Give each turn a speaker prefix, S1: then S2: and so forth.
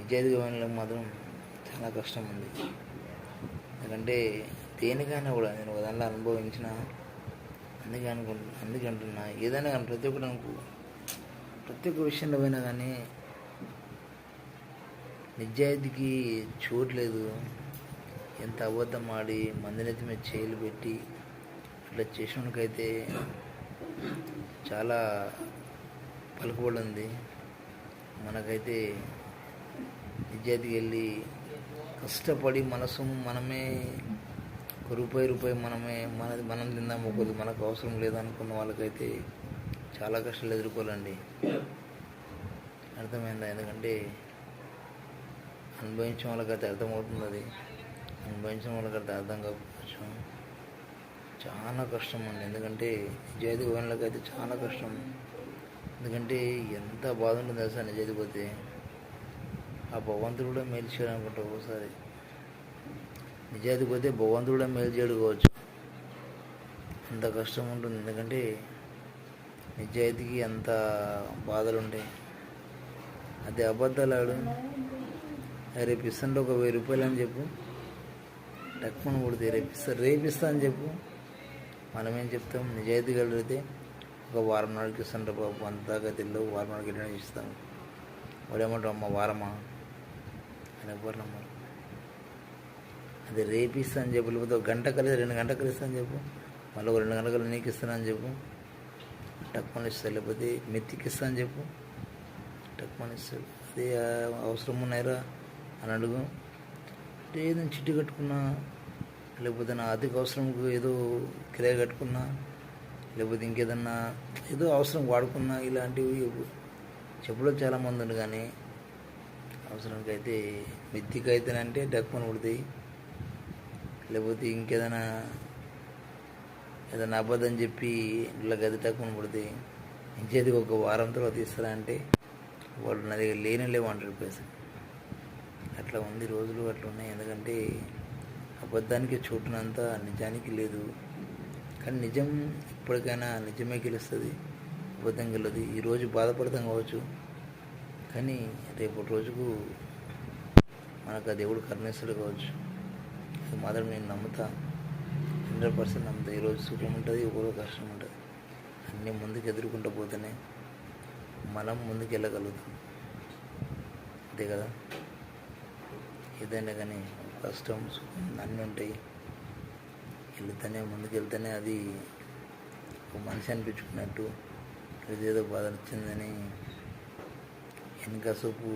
S1: నిజాయితీగా వెళ్ళడం మాత్రం చాలా కష్టం ఉంది. ఎందుకంటే దేనికైనా కూడా నేను ఒక దాంట్లో అనుభవించిన, అందుకే అంటున్నా, ఏదైనా కానీ ప్రతి ఒక్క విషయంలో పోయినా కానీ నిజాయితీకి చూడలేదు. ఎంత అబద్ధం ఆడి మందినెత్తి మీద చేయిలు పెట్టి అట్లా చేసినకైతే చాలా పలుకుబడి ఉంది. మనకైతే నిజాయితీకి వెళ్ళి కష్టపడి మనసు మనమే రూపాయి మనం తిందాము, కొద్ది మనకు అవసరం లేదనుకున్న వాళ్ళకైతే చాలా కష్టాలు ఎదుర్కోవాలండి. అర్థమైందా? ఎందుకంటే అనుభవించిన వాళ్ళకైతే అర్థమవుతుంది. అది అనుభవించిన వాళ్ళకైతే అర్థం కాకపోవచ్చు. చాలా కష్టం అండి. ఎందుకంటే నిజాయితీ వాళ్ళకైతే చాలా కష్టం. ఎందుకంటే ఎంత బాధ ఉంటుంది తెలుసా నిజాయితీ పోతే. ఆ భగవంతుడు కూడా మేలు చేయాలనుకుంటా ఒకసారి. నిజాయితీ పోతే భగవంతుడు కూడా మేలు చేయడుకోవచ్చు, అంత కష్టం ఉంటుంది. ఎందుకంటే నిజాయితీకి అంత బాధలు ఉంటాయి. అదే అబద్ధాలు ఆడు, రేపు ఇస్తాంటే ఒక 1000 రూపాయలు అని చెప్పు, టక్కుమని కొడితే రేపిస్తా అని చెప్పు. మనం ఏం చెప్తాం? నిజాయితీ కలిగితే ఒక వారం నాడుకి ఇస్తాంటే బాబు, అంతదాకా తెలియదు, వారం నాడుకి వెళ్ళినా ఇస్తాం. వాడేమంటాం? అమ్మ వారమా అని ఎవ్వరు నమ్మరు. అదే రేపిస్తా అని చెప్పు, లేకపోతే 1 గంట కలిసి 2 గంటలు కలిస్తా అని చెప్పు, మళ్ళీ ఒక 2 గంటలు నీకు ఇస్తానని చెప్పు, టక్కుమని ఇస్తాడు. లేకపోతే మెత్తికి ఇస్తా అని చెప్పు, టక్కుమని ఇస్తాడు. అదే అవసరం ఉన్నాయిరా అని అడుగు. అంటే ఏదైనా చిట్టి కట్టుకున్నా, లేకపోతే నా ఆర్థిక అవసరంకు ఏదో కిరాయి కట్టుకున్నా, లేకపోతే ఇంకేదన్నా ఏదో అవసరం వాడుకున్నా, ఇలాంటివి చెప్పడం చాలామంది ఉంది. కానీ అవసరానికి అయితే మెత్తికి అయితేనంటే టక్కుమని కొడతాయి. లేకపోతే ఇంకేదైనా ఏదైనా అబద్ధం చెప్పి ఇలా గది టక్కుమని కొడతాయి. ఇంకేది ఒక వారం తర్వాత ఇస్తారా అంటే వాడు నా దగ్గర లేవంటాడు పైసలు. అట్లా ఉంది, రోజులు అట్లా ఉన్నాయి. ఎందుకంటే అబద్ధానికి చోటునంత నిజానికి లేదు. కానీ నిజం ఇప్పటికైనా నిజమే గెలుస్తుంది, అబద్ధం గెలదు. ఈరోజు బాధపడతాం కావచ్చు, కానీ రేపటి రోజుకు మనకు ఆ దేవుడు కరుణిస్తాడు కావచ్చు. అది మాత్రం నేను నమ్ముతా, 100% నమ్ముతా. ఈరోజు సుఖం ఉంటుంది, ఒకరోజు కష్టం ఉంటుంది. అన్నీ ముందుకు ఎదుర్కొంటూ పోతేనే మనం ముందుకు వెళ్ళగలుగుతాం. అంతే కదా? ఏదైనా కానీ కష్టం సుఖం అన్నీ ఉంటాయి. ముందుకు వెళ్తేనే అది ఒక మనిషి అనిపించుకున్నట్టు. ఏదో బాధ వచ్చిందని వెనక సూపు